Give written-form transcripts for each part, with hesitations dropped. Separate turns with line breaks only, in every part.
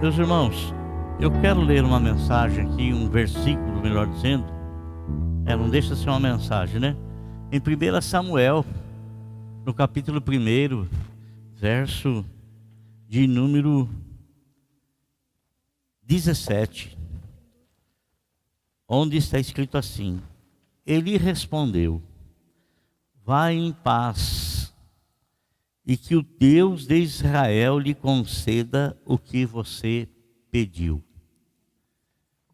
Meus irmãos, eu quero ler uma mensagem aqui, um versículo, melhor dizendo. Não deixa de ser uma mensagem, né? Em 1 Samuel, no capítulo 1, verso de número 17, onde está escrito assim: Ele respondeu: vá em paz, e que o Deus de Israel lhe conceda o que você pediu.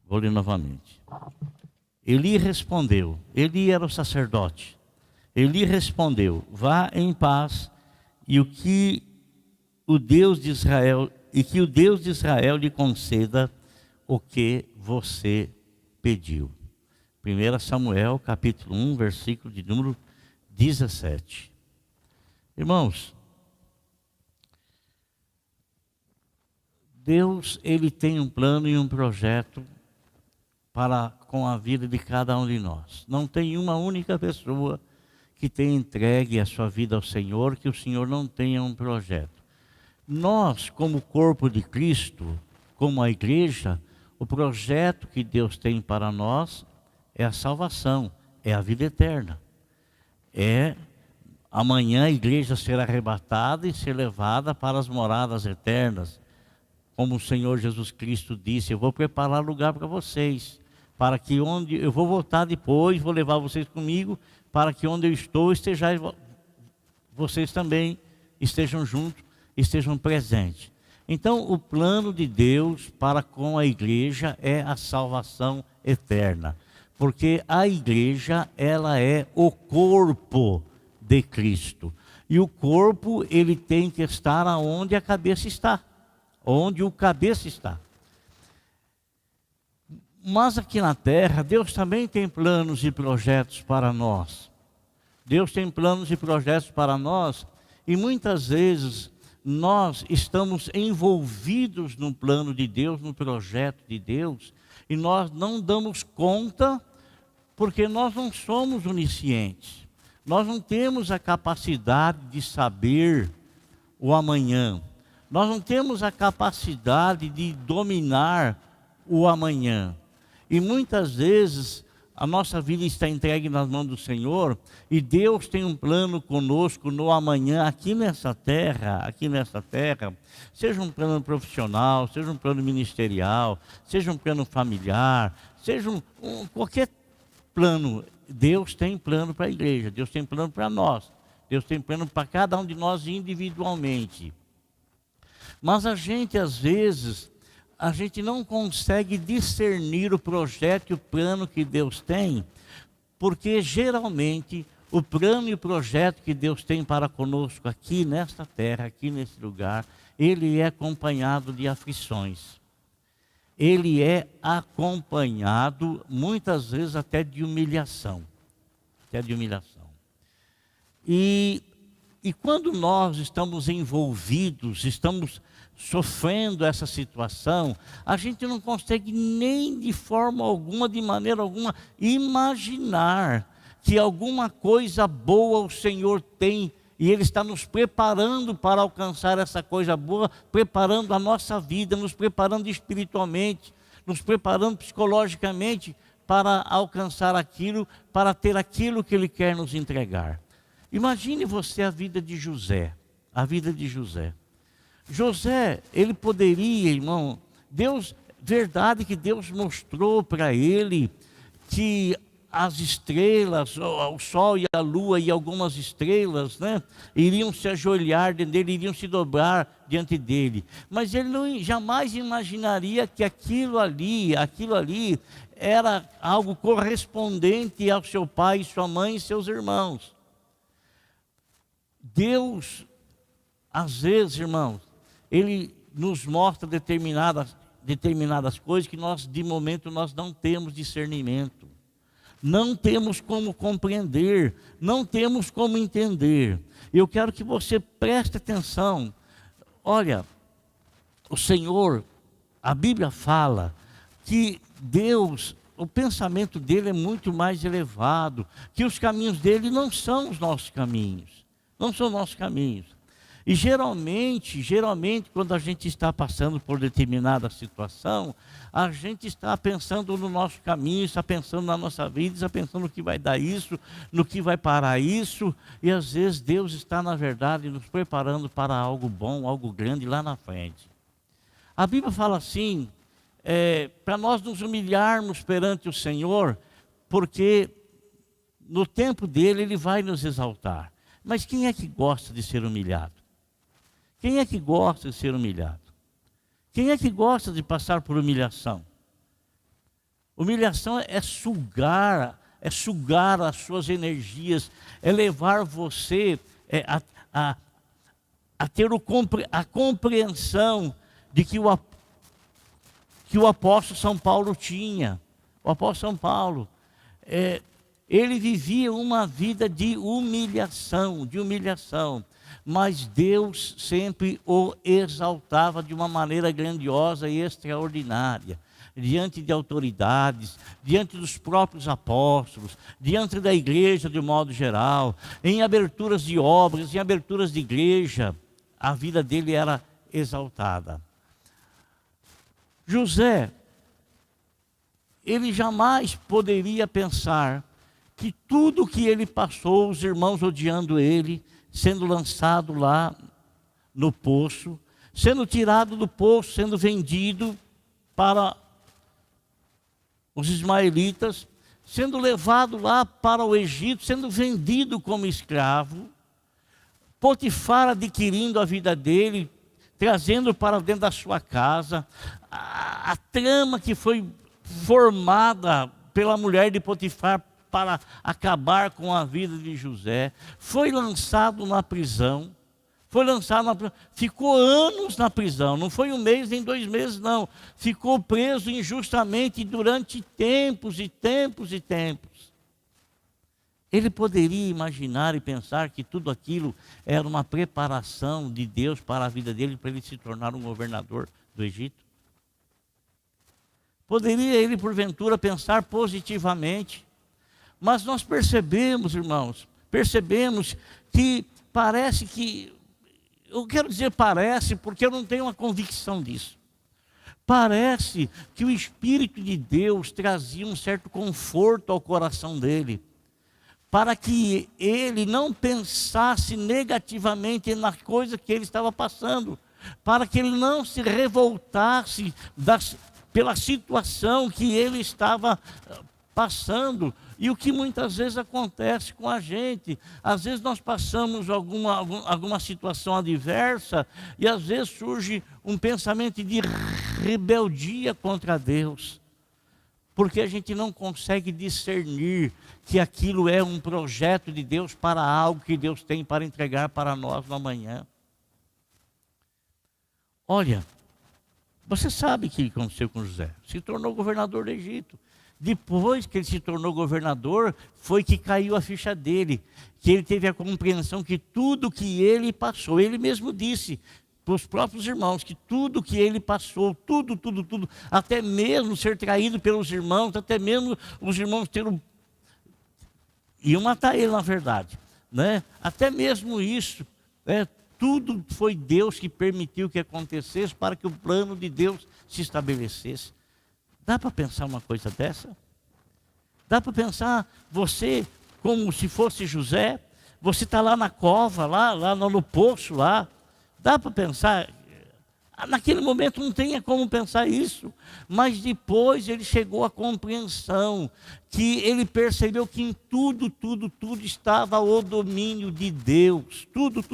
Vou ler novamente. Eli respondeu, Eli era o sacerdote. Eli respondeu: vá em paz, e que o Deus de Israel lhe conceda o que você pediu. 1 Samuel, capítulo 1, versículo de número 17. Irmãos, Deus, Ele tem um plano e um projeto com a vida de cada um de nós. Não tem uma única pessoa que tenha entregue a sua vida ao Senhor, que o Senhor não tenha um projeto. Nós, como corpo de Cristo, como a igreja, o projeto que Deus tem para nós é a salvação, é a vida eterna. Amanhã a igreja será arrebatada e ser levada para as moradas eternas. Como o Senhor Jesus Cristo disse: eu vou preparar lugar para vocês, para que onde eu vou voltar depois, vou levar vocês comigo, para que onde eu estou, vocês também estejam juntos, estejam presentes. Então, o plano de Deus para com a igreja é a salvação eterna, porque a igreja, ela é o corpo de Cristo, e o corpo, ele tem que estar onde a cabeça está, onde o cabeça está. Mas aqui na terra, Deus também tem planos e projetos para nós. Deus tem planos e projetos para nós, e muitas vezes nós estamos envolvidos no plano de Deus, no projeto de Deus, e nós não damos conta, porque nós não somos oniscientes. Nós não temos a capacidade de saber o amanhã. Nós não temos a capacidade de dominar o amanhã. E muitas vezes a nossa vida está entregue nas mãos do Senhor, e Deus tem um plano conosco no amanhã, aqui nessa terra, seja um plano profissional, seja um plano ministerial, seja um plano familiar, seja qualquer plano. Deus tem plano para a igreja, Deus tem plano para nós, Deus tem plano para cada um de nós individualmente. Mas a gente, às vezes, não consegue discernir o projeto e o plano que Deus tem, porque geralmente o plano e o projeto que Deus tem para conosco aqui nesta terra, aqui nesse lugar, ele é acompanhado de aflições. Ele é acompanhado, muitas vezes, até de humilhação. E quando nós estamos envolvidos, estamos sofrendo essa situação, a gente não consegue nem de forma alguma, de maneira alguma, imaginar que alguma coisa boa o Senhor tem, e Ele está nos preparando para alcançar essa coisa boa, preparando a nossa vida, nos preparando espiritualmente, nos preparando psicologicamente para alcançar aquilo, para ter aquilo que Ele quer nos entregar. Imagine você a vida de José, José, ele poderia, irmão, verdade que Deus mostrou para ele que as estrelas, o sol e a lua e algumas estrelas, né, iriam se ajoelhar diante dele, iriam se dobrar diante dele. Mas ele jamais imaginaria que aquilo ali era algo correspondente ao seu pai, sua mãe e seus irmãos. Deus, às vezes, irmãos, Ele nos mostra determinadas coisas que de momento, nós não temos discernimento. Não temos como compreender, não temos como entender. Eu quero que você preste atenção. Olha, o Senhor, a Bíblia fala que Deus, o pensamento dele é muito mais elevado, que os caminhos dele não são os nossos caminhos. Não são nossos caminhos. E geralmente, quando a gente está passando por determinada situação, a gente está pensando no nosso caminho, está pensando na nossa vida, está pensando no que vai dar isso, no que vai parar isso. E às vezes Deus está, na verdade, nos preparando para algo bom, algo grande lá na frente. A Bíblia fala assim, para nós nos humilharmos perante o Senhor, porque no tempo dele Ele vai nos exaltar. Mas quem é que gosta de ser humilhado? Quem é que gosta de ser humilhado? Quem é que gosta de passar por humilhação? Humilhação é sugar as suas energias, é levar você a ter a compreensão de que o apóstolo São Paulo tinha. O apóstolo São Paulo, ele vivia uma vida de humilhação, mas Deus sempre o exaltava de uma maneira grandiosa e extraordinária, diante de autoridades, diante dos próprios apóstolos, diante da igreja de modo geral, em aberturas de obras, em aberturas de igreja, a vida dele era exaltada. José, ele jamais poderia pensar que tudo que ele passou, os irmãos odiando ele, sendo lançado lá no poço, sendo tirado do poço, sendo vendido para os ismaelitas, sendo levado lá para o Egito, sendo vendido como escravo, Potifar adquirindo a vida dele, trazendo para dentro da sua casa, a trama que foi formada pela mulher de Potifar para acabar com a vida de José, foi lançado na prisão, ficou anos na prisão, não foi 1 mês nem 2 meses não, ficou preso injustamente durante tempos e tempos e tempos. Ele poderia imaginar e pensar que tudo aquilo era uma preparação de Deus para a vida dele, para ele se tornar um governador do Egito? Poderia ele, porventura, pensar positivamente? Mas nós percebemos, irmãos, que parece que, eu quero dizer parece, porque eu não tenho uma convicção disso. Parece que o Espírito de Deus trazia um certo conforto ao coração dele, para que ele não pensasse negativamente na coisa que ele estava passando, para que ele não se revoltasse pela situação que ele estava passando. E o que muitas vezes acontece com a gente, às vezes nós passamos alguma situação adversa e às vezes surge um pensamento de rebeldia contra Deus, porque a gente não consegue discernir que aquilo é um projeto de Deus para algo que Deus tem para entregar para nós no amanhã. Olha, você sabe o que aconteceu com José? Se tornou governador do Egito. Depois que ele se tornou governador, foi que caiu a ficha dele, que ele teve a compreensão que tudo que ele passou, ele mesmo disse para os próprios irmãos, que tudo que ele passou, tudo, até mesmo ser traído pelos irmãos, até mesmo os irmãos iam matar ele na verdade, né? Até mesmo isso, né? Tudo foi Deus que permitiu que acontecesse para que o plano de Deus se estabelecesse. Dá para pensar uma coisa dessa? Dá para pensar você como se fosse José? Você está lá na cova, lá no poço lá. Dá para pensar? Naquele momento não tinha como pensar isso. Mas depois ele chegou à compreensão que ele percebeu que em tudo estava o domínio de Deus. Tudo.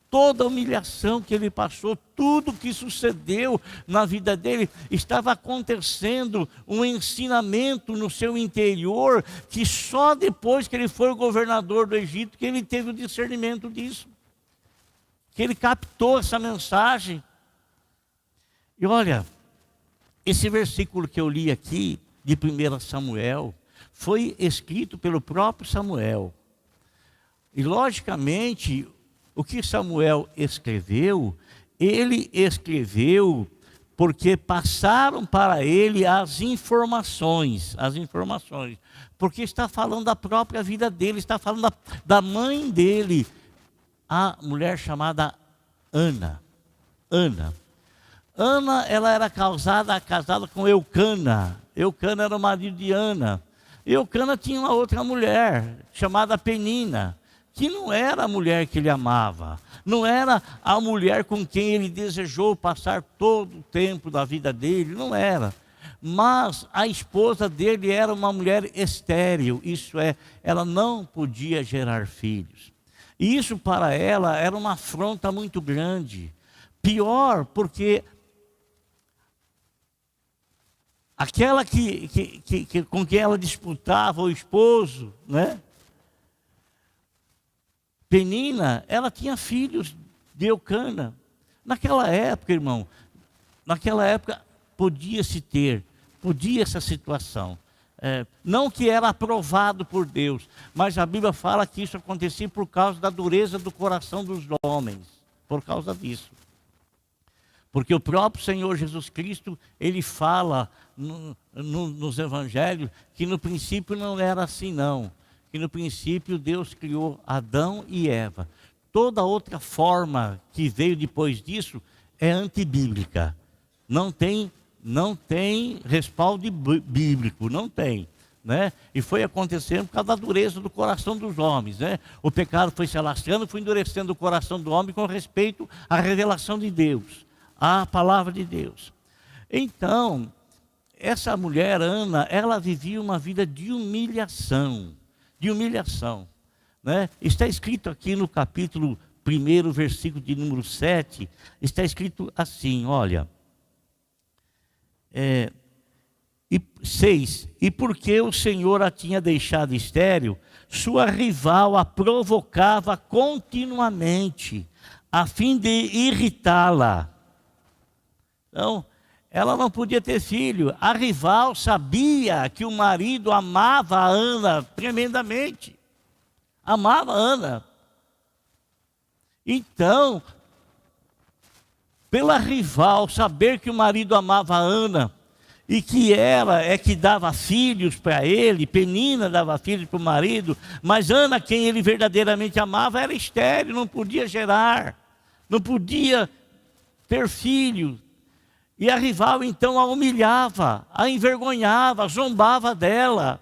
Toda a humilhação que ele passou, tudo que sucedeu na vida dele, estava acontecendo um ensinamento no seu interior, que só depois que ele foi o governador do Egito, que ele teve o discernimento disso, que ele captou essa mensagem. E olha, esse versículo que eu li aqui, de 1 Samuel, foi escrito pelo próprio Samuel. E logicamente, o que Samuel escreveu, ele escreveu porque passaram para ele as informações, porque está falando da própria vida dele, está falando da mãe dele, a mulher chamada Ana. Ana, ela era casada com Eucana. Eucana era o marido de Ana. Eucana tinha uma outra mulher, chamada Penina, que não era a mulher que ele amava. Não era a mulher com quem ele desejou passar todo o tempo da vida dele, não era. Mas a esposa dele era uma mulher estéril, isso é, ela não podia gerar filhos. E isso para ela era uma afronta muito grande. Pior, porque aquela com quem ela disputava o esposo, né? Penina, ela tinha filhos de Eucana. Naquela época, irmão, podia essa situação. Não que era aprovado por Deus, mas a Bíblia fala que isso acontecia por causa da dureza do coração dos homens, por causa disso. Porque o próprio Senhor Jesus Cristo, ele fala nos evangelhos que no princípio não era assim não. Que no princípio Deus criou Adão e Eva. Toda outra forma que veio depois disso é antibíblica. Não tem respaldo bíblico, não tem. Né? E foi acontecendo por causa da dureza do coração dos homens. Né? O pecado foi se alastrando, foi endurecendo o coração do homem com respeito à revelação de Deus, à palavra de Deus. Então, essa mulher, Ana, ela vivia uma vida de humilhação. Né? Está escrito aqui no capítulo 1, versículo de número 7, está escrito assim, olha, 6, e porque o Senhor a tinha deixado estéril, sua rival a provocava continuamente, a fim de irritá-la. Então, ela não podia ter filho. A rival sabia que o marido amava a Ana tremendamente. Amava a Ana. Então, pela rival saber que o marido amava a Ana, e que ela é que dava filhos para ele, Penina dava filhos para o marido, mas Ana, quem ele verdadeiramente amava, era estéril, não podia gerar, não podia ter filho. E a rival então a humilhava, a envergonhava, zombava dela.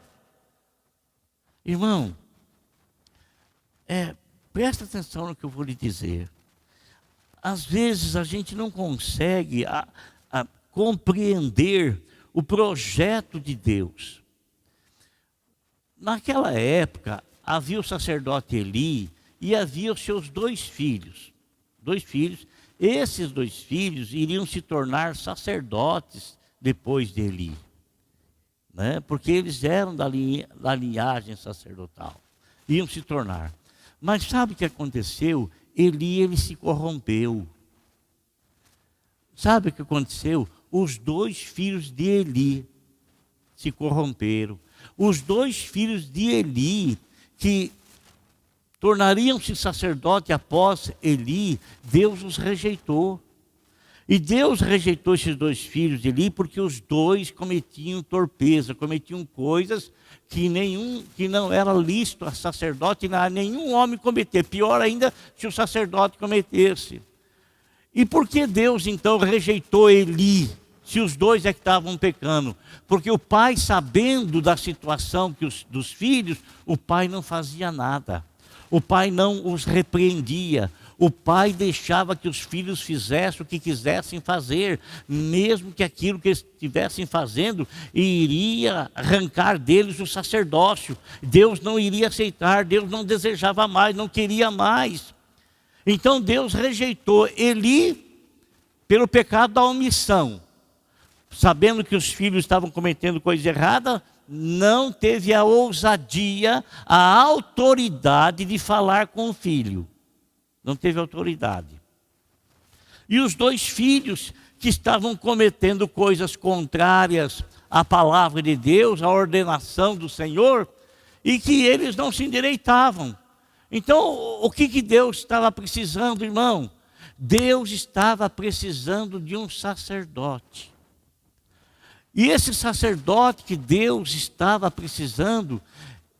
Irmão, presta atenção no que eu vou lhe dizer. Às vezes a gente não consegue compreender o projeto de Deus. Naquela época, havia o sacerdote Eli e havia os seus dois filhos. Esses dois filhos iriam se tornar sacerdotes depois de Eli, né? Porque eles eram da linhagem sacerdotal, iam se tornar. Mas sabe o que aconteceu? Ele se corrompeu. Sabe o que aconteceu? Os dois filhos de Eli se corromperam. Os dois filhos de Eli, que tornariam-se sacerdote após Eli, Deus os rejeitou. E Deus rejeitou esses dois filhos de Eli porque os dois cometiam torpeza, cometiam coisas que não era lícito a sacerdote, nenhum homem cometer. Pior ainda se o sacerdote cometesse. E por que Deus então rejeitou Eli, se os dois é que estavam pecando? Porque o pai, sabendo da situação dos filhos, o pai não fazia nada. O pai não os repreendia. O pai deixava que os filhos fizessem o que quisessem fazer, mesmo que aquilo que eles estivessem fazendo iria arrancar deles o sacerdócio. Deus não iria aceitar, Deus não desejava mais, não queria mais. Então Deus rejeitou Eli pelo pecado da omissão. Sabendo que os filhos estavam cometendo coisa errada, não teve a ousadia, a autoridade de falar com o filho. Não teve autoridade. E os dois filhos que estavam cometendo coisas contrárias à palavra de Deus, à ordenação do Senhor, e que eles não se endireitavam. Então, o que Deus estava precisando, irmão? Deus estava precisando de um sacerdote. E esse sacerdote que Deus estava precisando,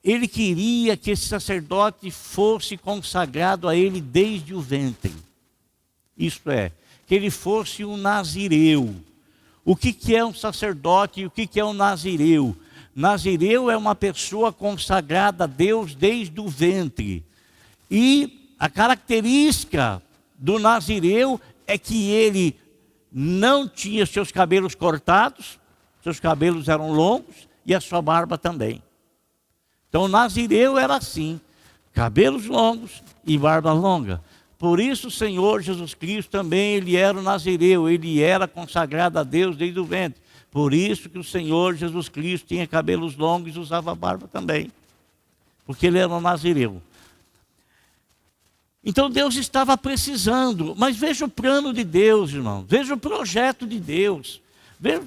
ele queria que esse sacerdote fosse consagrado a ele desde o ventre. Isto é, que ele fosse um nazireu. O que é um sacerdote e o que é um nazireu? Nazireu é uma pessoa consagrada a Deus desde o ventre. E a característica do nazireu é que ele não tinha seus cabelos cortados, seus cabelos eram longos e a sua barba também. Então o nazireu era assim, cabelos longos e barba longa. Por isso o Senhor Jesus Cristo também, ele era o nazireu, ele era consagrado a Deus desde o ventre. Por isso que o Senhor Jesus Cristo tinha cabelos longos e usava barba também, porque ele era um nazireu. Então Deus estava precisando, mas veja o plano de Deus, irmão, veja o projeto de Deus, veja,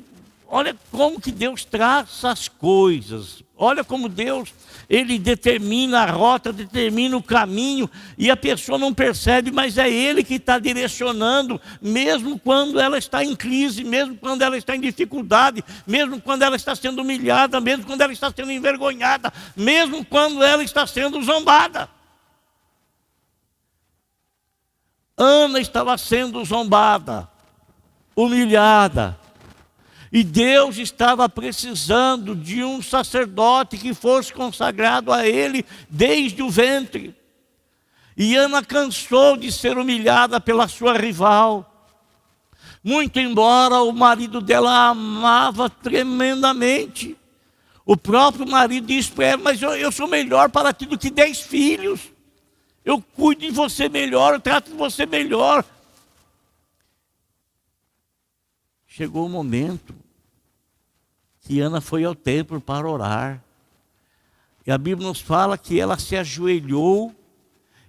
olha como que Deus traça as coisas, olha como Deus, ele determina a rota, determina o caminho, e a pessoa não percebe, mas é Ele que está direcionando, mesmo quando ela está em crise, mesmo quando ela está em dificuldade, mesmo quando ela está sendo humilhada, mesmo quando ela está sendo envergonhada, mesmo quando ela está sendo zombada. Ana estava sendo zombada, humilhada, e Deus estava precisando de um sacerdote que fosse consagrado a Ele desde o ventre. E Ana cansou de ser humilhada pela sua rival, muito embora o marido dela a amava tremendamente. O próprio marido disse para ela: mas eu sou melhor para ti do que 10 filhos. Eu cuido de você melhor, eu trato de você melhor. Chegou o momento que Ana foi ao templo para orar. E a Bíblia nos fala que ela se ajoelhou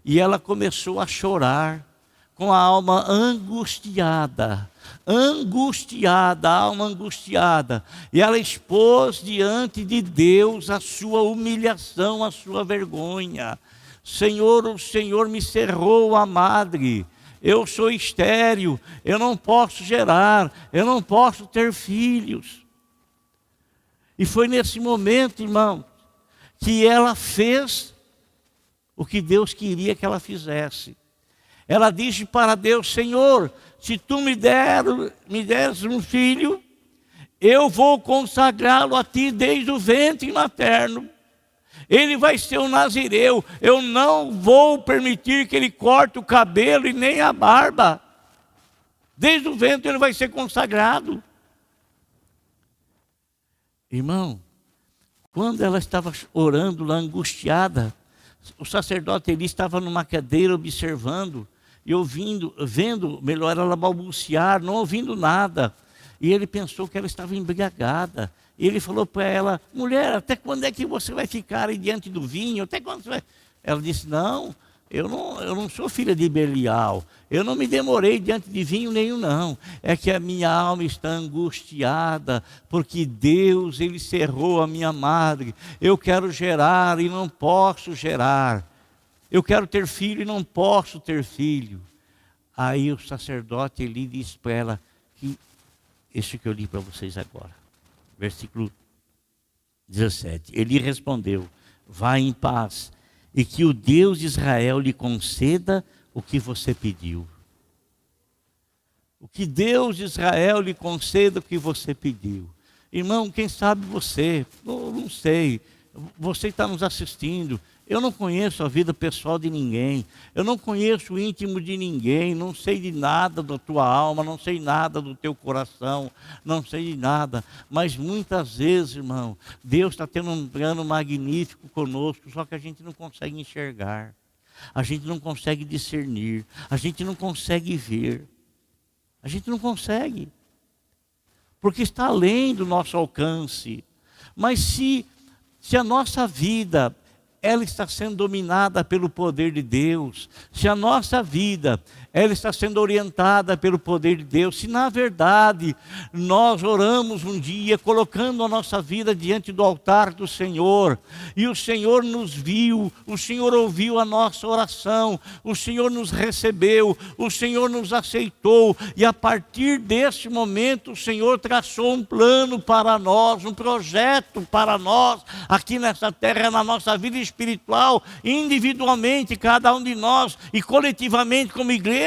e ela começou a chorar, com a alma angustiada, a alma angustiada. E ela expôs diante de Deus a sua humilhação, a sua vergonha. Senhor, o Senhor me cerrou a madre, eu sou estéril, eu não posso gerar, eu não posso ter filhos. E foi nesse momento, irmão, que ela fez o que Deus queria que ela fizesse. Ela disse para Deus: Senhor, se tu me deres um filho, eu vou consagrá-lo a ti desde o ventre materno. Ele vai ser um nazireu, eu não vou permitir que ele corte o cabelo e nem a barba. Desde o ventre ele vai ser consagrado. Irmão, quando ela estava orando lá angustiada, o sacerdote Eli estava numa cadeira observando e vendo melhor ela balbuciar, não ouvindo nada. E ele pensou que ela estava embriagada. E ele falou para ela: mulher, até quando é que você vai ficar aí diante do vinho? Até quando você vai... Ela disse: não, eu não sou filha de Belial. Eu não me demorei diante de vinho nenhum, não. É que a minha alma está angustiada, porque Deus, Ele cerrou a minha madre. Eu quero gerar e não posso gerar. Eu quero ter filho e não posso ter filho. Aí o sacerdote Eli disse para ela que isso que eu li para vocês agora. Versículo 17. Ele respondeu: vá em paz, e que o Deus de Israel lhe conceda o que você pediu. O que Deus de Israel lhe conceda o que você pediu. Irmão, quem sabe você, eu não sei, você está nos assistindo. Eu não conheço a vida pessoal de ninguém, eu não conheço o íntimo de ninguém, não sei de nada da tua alma, não sei nada do teu coração, não sei de nada. Mas muitas vezes, irmão, Deus está tendo um plano magnífico conosco, só que a gente não consegue enxergar, a gente não consegue discernir, a gente não consegue ver, a gente não consegue, porque está além do nosso alcance. Mas se a nossa vida ela está sendo dominada pelo poder de Deus, se a nossa vida ela está sendo orientada pelo poder de Deus, se na verdade nós oramos um dia colocando a nossa vida diante do altar do Senhor, e o Senhor nos viu, o Senhor ouviu a nossa oração, o Senhor nos recebeu, o Senhor nos aceitou, e a partir desse momento o Senhor traçou um plano para nós, um projeto para nós, aqui nessa terra, na nossa vida espiritual, individualmente, cada um de nós, e coletivamente como igreja.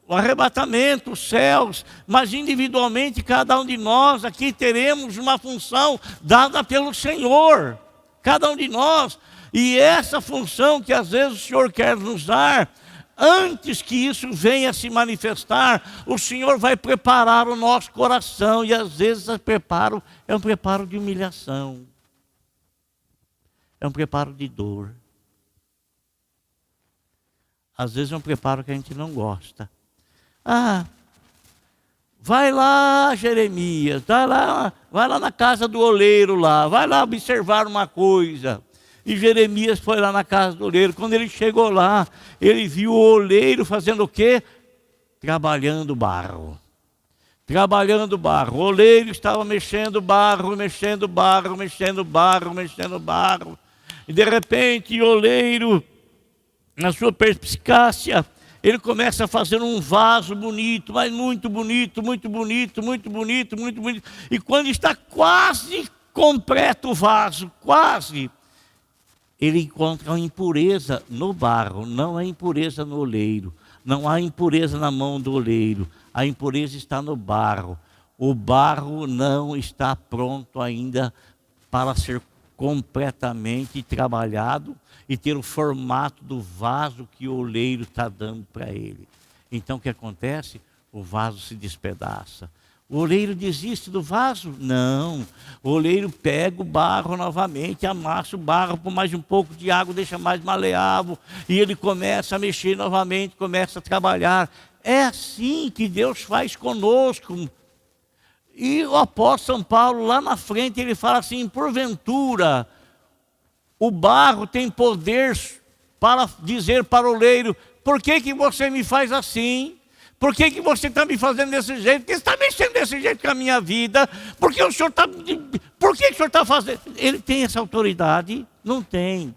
o arrebatamento, os céus, mas individualmente cada um de nós aqui teremos uma função dada pelo Senhor, cada um de nós, e essa função que às vezes o Senhor quer nos dar, antes que isso venha se manifestar, o Senhor vai preparar o nosso coração, e às vezes o preparo é um preparo de humilhação, é um preparo de dor, às vezes é um preparo que a gente não gosta. Vai lá, Jeremias, vai lá na casa do oleiro lá, vai lá observar uma coisa. E Jeremias foi lá na casa do oleiro. Quando ele chegou lá, ele viu o oleiro fazendo o quê? Trabalhando barro. Trabalhando barro. O oleiro estava mexendo barro, mexendo barro, mexendo barro, mexendo barro. E de repente o oleiro, na sua perspicácia, ele começa a fazer um vaso bonito, mas muito bonito, muito bonito, muito bonito, muito bonito. E quando está quase completo o vaso, quase, ele encontra uma impureza no barro, não há impureza no oleiro, não há impureza na mão do oleiro, a impureza está no barro. O barro não está pronto ainda para ser completamente trabalhado e ter o formato do vaso que o oleiro está dando para ele. Então o que acontece? O vaso se despedaça. O oleiro desiste do vaso? Não. O oleiro pega o barro novamente, amassa o barro, põe mais um pouco de água, deixa mais maleável, e ele começa a mexer novamente, começa a trabalhar. É assim que Deus faz conosco. E o apóstolo São Paulo, lá na frente, ele fala assim: porventura, o barro tem poder para dizer para o oleiro: por que você me faz assim? Por que você está me fazendo desse jeito? Por que você está mexendo desse jeito com a minha vida? Por que o senhor está fazendo? Ele tem essa autoridade? Não tem. O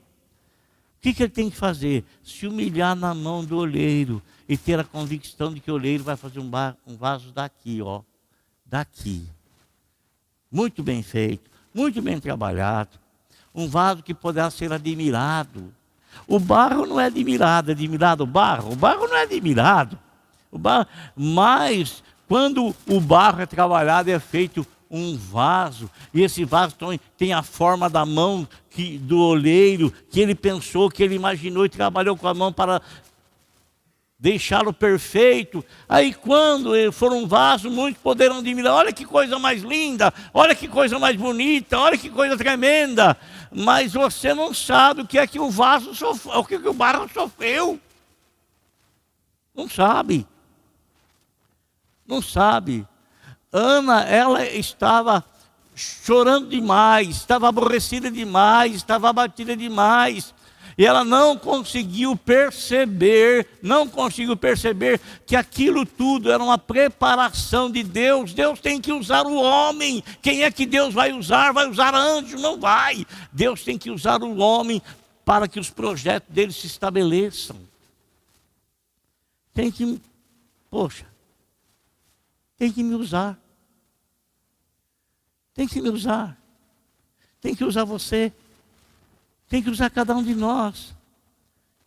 que ele tem que fazer? Se humilhar na mão do oleiro e ter a convicção de que o oleiro vai fazer um vaso daqui, ó. Daqui. Muito bem feito, muito bem trabalhado. Um vaso que poderá ser admirado. O barro não é admirado, é admirado o barro? O barro não é admirado. Mas quando o barro é trabalhado, é feito um vaso, e esse vaso tem a forma da mão do oleiro, que ele pensou, que ele imaginou e trabalhou com a mão para deixá-lo perfeito. Aí quando for um vaso, muitos poderão admirar: olha que coisa mais linda, olha que coisa mais bonita, olha que coisa tremenda. Mas você não sabe o que é que o vaso sofreu, o que o barro sofreu. Não sabe. Não sabe. Ana, ela estava chorando demais, estava aborrecida demais, estava abatida demais. E ela não conseguiu perceber que aquilo tudo era uma preparação de Deus. Deus tem que usar o homem. Quem é que Deus vai usar? Vai usar anjo? Não vai. Deus tem que usar o homem para que os projetos dele se estabeleçam. Tem que me usar. Tem que me usar. Tem que usar você. Tem que usar cada um de nós.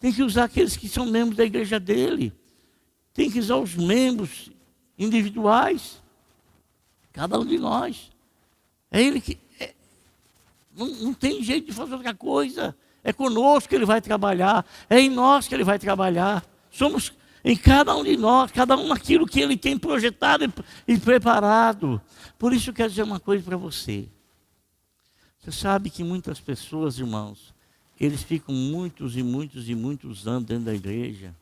Tem que usar aqueles que são membros da igreja dele. Tem que usar os membros individuais. Cada um de nós. É ele que... não tem jeito de fazer outra coisa. É conosco que ele vai trabalhar. É em nós que ele vai trabalhar. Somos em cada um de nós, cada um aquilo que ele tem projetado e preparado. Por isso eu quero dizer uma coisa para você. Você sabe que muitas pessoas, irmãos, eles ficam muitos anos dentro da igreja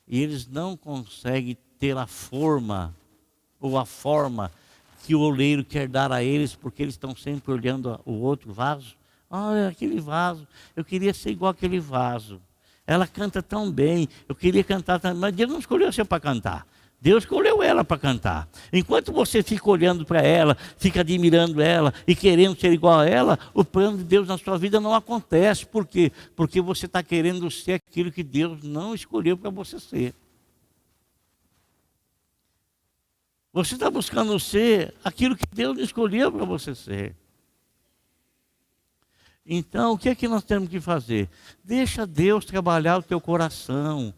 e eles não conseguem ter a forma que o oleiro quer dar a eles, porque eles estão sempre olhando o outro vaso. Olha, aquele vaso, eu queria ser igual aquele vaso. Ela canta tão bem, eu queria cantar também, mas Deus não escolheu você para cantar. Deus escolheu ela para cantar. Enquanto você fica olhando para ela, fica admirando ela e querendo ser igual a ela, o plano de Deus na sua vida não acontece. Por quê? Porque você está querendo ser aquilo que Deus não escolheu para você ser. Você está buscando ser aquilo que Deus escolheu para você ser. Então, o que é que nós temos que fazer? Deixa Deus trabalhar o teu coração.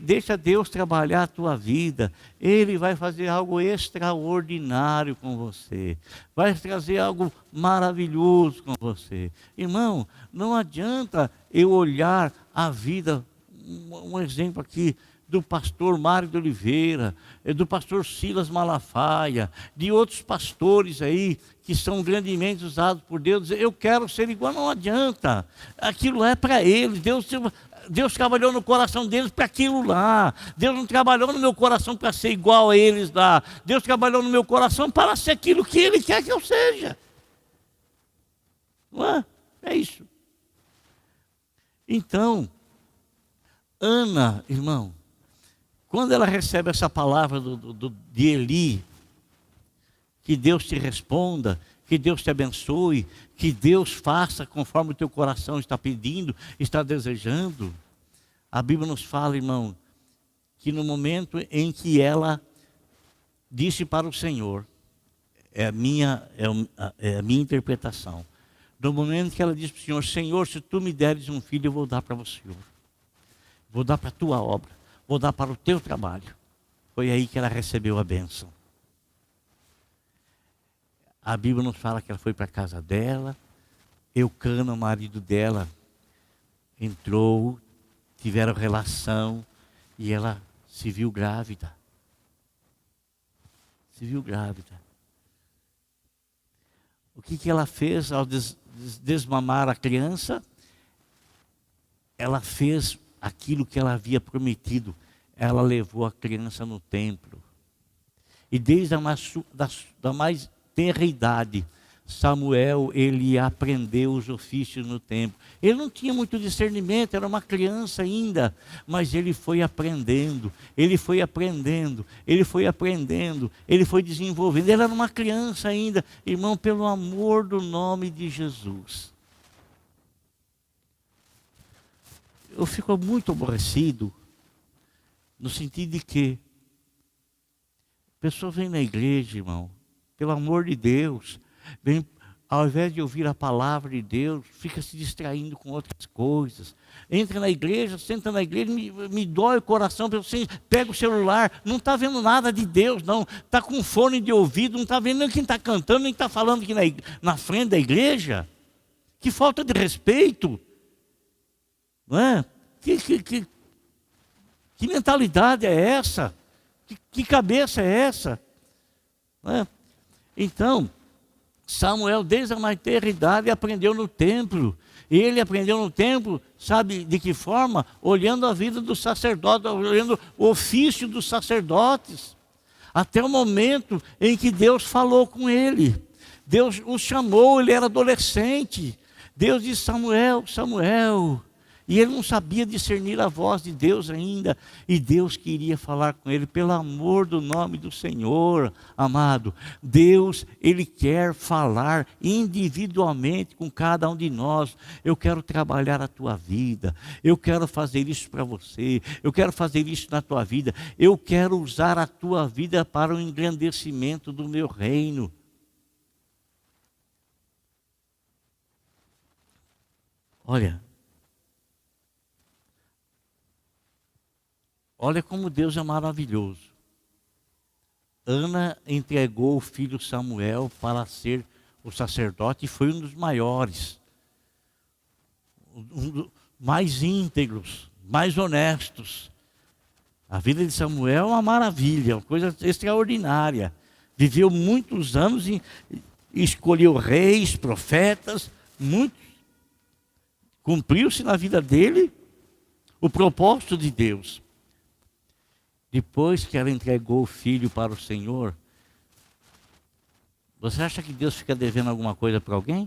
Deixa Deus trabalhar a tua vida. Ele vai fazer algo extraordinário com você. Vai trazer algo maravilhoso com você. Irmão, não adianta eu olhar a vida, um exemplo aqui, do pastor Mário de Oliveira, do pastor Silas Malafaia, de outros pastores aí que são grandemente usados por Deus. Eu quero ser igual, não adianta. Aquilo é para eles. Deus trabalhou no coração deles para aquilo lá. Deus não trabalhou no meu coração para ser igual a eles lá. Deus trabalhou no meu coração para ser aquilo que Ele quer que eu seja. Não é? É isso. Então, Ana, irmão, quando ela recebe essa palavra de Eli, que Deus te responda, que Deus te abençoe, que Deus faça conforme o teu coração está pedindo, está desejando. A Bíblia nos fala, irmão, que no momento em que ela disse para o Senhor, é a minha interpretação, no momento que ela disse para o Senhor, Senhor, se tu me deres um filho, eu vou dar para o Senhor, vou dar para a tua obra, vou dar para o teu trabalho. Foi aí que ela recebeu a bênção. A Bíblia nos fala que ela foi para a casa dela, Eucana, o marido dela, entrou, tiveram relação e ela se viu grávida. Se viu grávida. O que ela fez ao desmamar a criança? Ela fez aquilo que ela havia prometido. Ela levou a criança no templo. E desde a mais tenra idade, Samuel, ele aprendeu os ofícios no templo. Ele não tinha muito discernimento, era uma criança ainda, mas ele foi aprendendo, ele foi aprendendo, ele foi aprendendo, ele foi desenvolvendo. Ele era uma criança ainda, irmão, pelo amor do nome de Jesus. Eu fico muito aborrecido, no sentido de que a pessoa vem na igreja, irmão, pelo amor de Deus, vem, ao invés de ouvir a palavra de Deus, fica se distraindo com outras coisas. Entra na igreja, senta na igreja, me dói o coração, você pega o celular, não está vendo nada de Deus, não. Está com fone de ouvido, não está vendo nem quem está cantando, nem está falando aqui na frente da igreja. Que falta de respeito. Não é? Que mentalidade é essa? Que cabeça é essa? Não é? Então, Samuel, desde a mais tenra idade, aprendeu no templo. E ele aprendeu no templo, sabe de que forma? Olhando a vida dos sacerdotes, olhando o ofício dos sacerdotes. Até o momento em que Deus falou com ele. Deus o chamou, ele era adolescente. Deus disse, Samuel, Samuel. E ele não sabia discernir a voz de Deus ainda. E Deus queria falar com ele, pelo amor do nome do Senhor, amado. Deus, Ele quer falar individualmente com cada um de nós. Eu quero trabalhar a tua vida. Eu quero fazer isso para você. Eu quero fazer isso na tua vida. Eu quero usar a tua vida para o engrandecimento do meu reino. Olha como Deus é maravilhoso. Ana entregou o filho Samuel para ser o sacerdote e foi um dos maiores, um dos mais íntegros, mais honestos. A vida de Samuel é uma maravilha, uma coisa extraordinária. Viveu muitos anos e escolheu reis, profetas, muitos. Cumpriu-se na vida dele o propósito de Deus. Depois que ela entregou o filho para o Senhor, você acha que Deus fica devendo alguma coisa para alguém?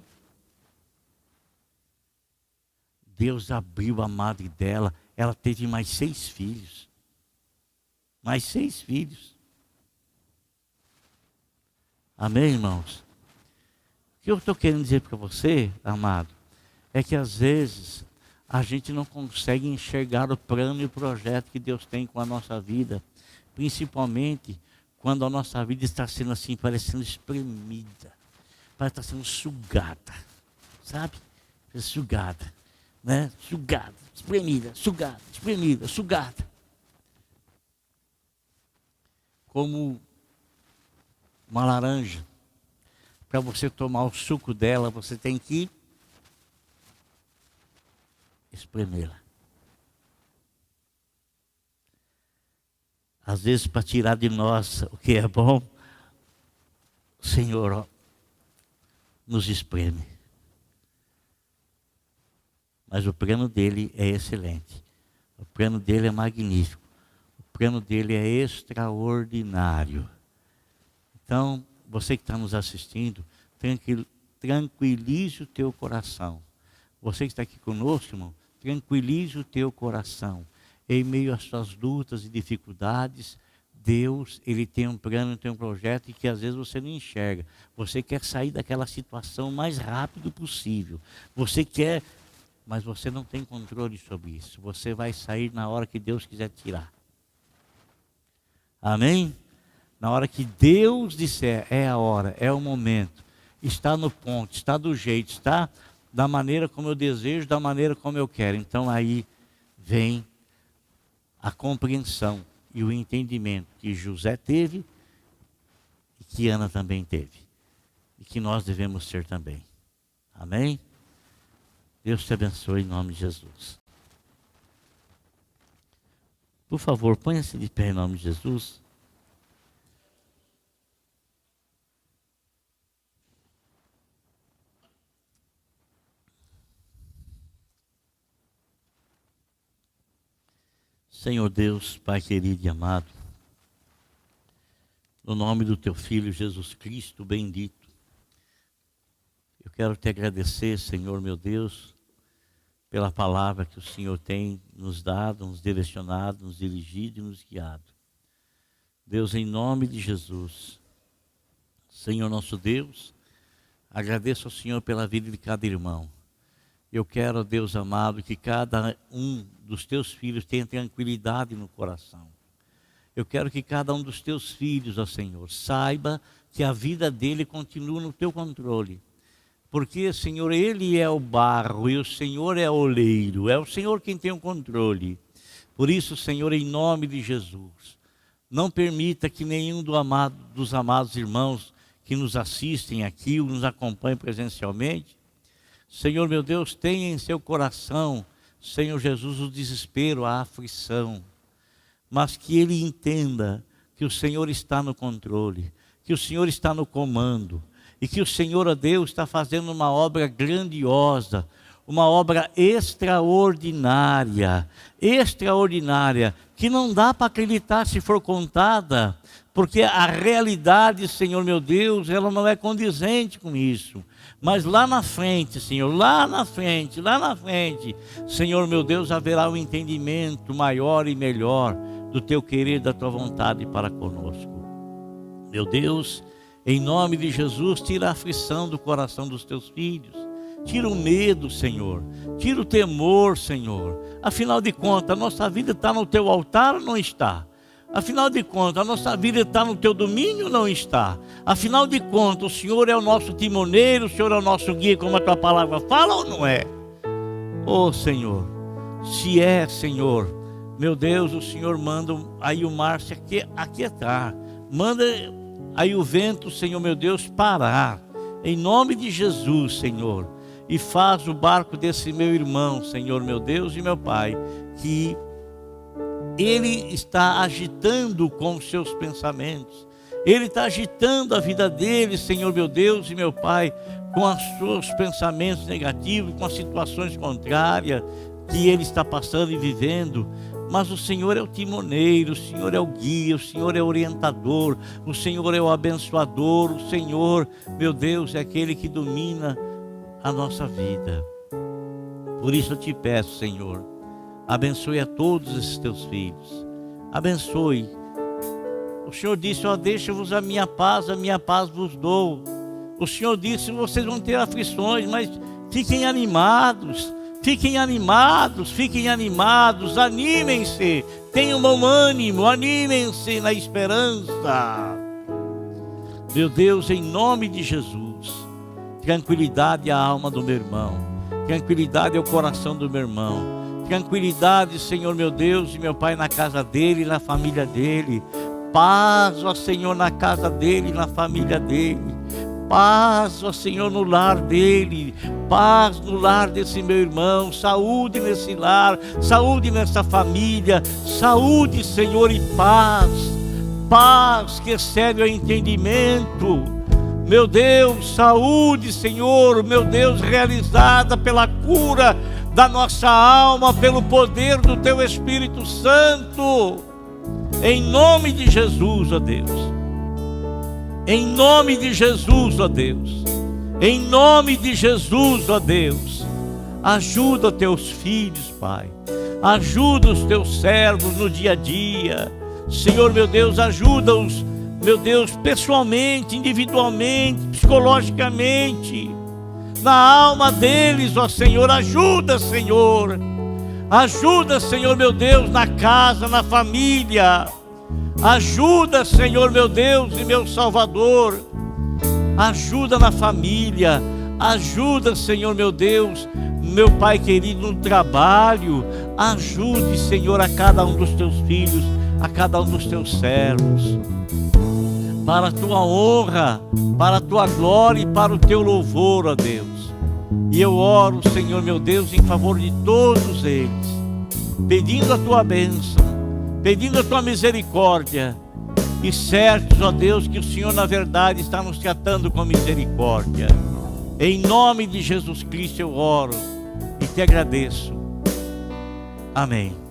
Deus abriu a madre dela, ela teve mais 6 filhos. Mais 6 filhos. Amém, irmãos? O que eu estou querendo dizer para você, amado, é que às vezes a gente não consegue enxergar o plano e o projeto que Deus tem com a nossa vida. Principalmente quando a nossa vida está sendo assim, parecendo espremida. Parece estar sendo sugada. Sabe? Sugada. Né? Sugada, espremida, sugada, espremida, sugada. como uma laranja. Para você tomar o suco dela, você tem que espremê-la. Às vezes, para tirar de nós o que é bom, o Senhor nos espreme. Mas o plano dele é excelente. O plano dele é magnífico. O plano dele é extraordinário. Então, você que está nos assistindo, tranquilize o teu coração. Você que está aqui conosco, irmão, tranquilize o teu coração. Em meio às suas lutas e dificuldades, Deus, Ele tem um plano, tem um projeto que às vezes você não enxerga. Você quer sair daquela situação o mais rápido possível. Você quer, mas você não tem controle sobre isso. Você vai sair na hora que Deus quiser tirar. Amém? Na hora que Deus disser, é a hora, é o momento, está no ponto, está do jeito, está da maneira como eu desejo, da maneira como eu quero. Então aí vem a compreensão e o entendimento que José teve e que Ana também teve. E que nós devemos ter também. Amém? Deus te abençoe em nome de Jesus. Por favor, ponha-se de pé em nome de Jesus. Senhor Deus, Pai querido e amado, no nome do Teu Filho Jesus Cristo bendito, eu quero te agradecer, Senhor meu Deus, pela palavra que o Senhor tem nos dado, nos direcionado, nos dirigido e nos guiado. Deus, em nome de Jesus, Senhor nosso Deus, agradeço ao Senhor pela vida de cada irmão. Eu quero, Deus amado, que cada um dos teus filhos tenha tranquilidade no coração. Eu quero que cada um dos teus filhos, ó Senhor, saiba que a vida dele continua no teu controle. Porque, Senhor, Ele é o barro e o Senhor é o oleiro. É o Senhor quem tem o controle. Por isso, Senhor, em nome de Jesus, não permita que nenhum dos amados irmãos que nos assistem aqui ou nos acompanhem presencialmente, Senhor meu Deus, tenha em seu coração, Senhor Jesus, o desespero, a aflição, mas que ele entenda que o Senhor está no controle, que o Senhor está no comando, e que o Senhor, ó Deus, está fazendo uma obra grandiosa, uma obra extraordinária, que não dá para acreditar se for contada, porque a realidade, Senhor meu Deus, ela não é condizente com isso. Mas lá na frente, Senhor, lá na frente, Senhor meu Deus, haverá um entendimento maior e melhor do Teu querer, da Tua vontade para conosco. Meu Deus, em nome de Jesus, tira a aflição do coração dos Teus filhos. Tira o medo, Senhor. Tira o temor, Senhor. Afinal de contas, a nossa vida está no Teu altar ou não está? Afinal de contas, a nossa vida está no Teu domínio ou não está? Afinal de contas, o Senhor é o nosso timoneiro, o Senhor é o nosso guia, como a Tua palavra fala ou não é? Oh, Senhor, se é, Senhor, meu Deus, o Senhor manda aí o mar se aquietar. Manda aí o vento, Senhor, meu Deus, parar. Em nome de Jesus, Senhor. E faz o barco desse meu irmão, Senhor, meu Deus e meu Pai, que ele está agitando com os seus pensamentos. Ele está agitando a vida dele, Senhor meu Deus e meu Pai, com os seus pensamentos negativos, com as situações contrárias que ele está passando e vivendo. Mas o Senhor é o timoneiro, o Senhor é o guia, o Senhor é o orientador, o Senhor é o abençoador, o Senhor, meu Deus, é aquele que domina a nossa vida. Por isso eu te peço, Senhor, abençoe a todos esses teus filhos. Abençoe. O Senhor disse, ó, deixa-vos a minha paz vos dou. O Senhor disse, vocês vão ter aflições, mas fiquem animados, animem-se, tenham bom ânimo, animem-se na esperança. Meu Deus, em nome de Jesus, tranquilidade à alma do meu irmão, tranquilidade ao coração do meu irmão, tranquilidade, Senhor meu Deus e meu Pai, na casa dele, na família dele. Paz, ó Senhor, na casa dele, na família dele. Paz, ó Senhor, no lar dele. Paz no lar desse meu irmão. Saúde nesse lar, saúde nessa família. Saúde, Senhor, e paz. Paz que excede o entendimento. Meu Deus, saúde, Senhor, meu Deus, realizada pela cura da nossa alma, pelo poder do Teu Espírito Santo. Em nome de Jesus, ó Deus. Em nome de Jesus, ó Deus. Em nome de Jesus, ó Deus. Ajuda Teus filhos, Pai. Ajuda os Teus servos no dia a dia. Senhor, meu Deus, ajuda-os, meu Deus, pessoalmente, individualmente, psicologicamente, na alma deles, ó Senhor. Ajuda, Senhor. Ajuda, Senhor, meu Deus, na casa, na família. Ajuda, Senhor, meu Deus e meu Salvador. Ajuda na família. Ajuda, Senhor, meu Deus, meu Pai querido, no trabalho. Ajude, Senhor, a cada um dos Teus filhos, a cada um dos Teus servos, para a Tua honra, para a Tua glória e para o Teu louvor, ó Deus. E eu oro, Senhor, meu Deus, em favor de todos eles, pedindo a Tua bênção, pedindo a Tua misericórdia, e certos, ó Deus, que o Senhor, na verdade, está nos tratando com misericórdia. Em nome de Jesus Cristo eu oro e Te agradeço. Amém.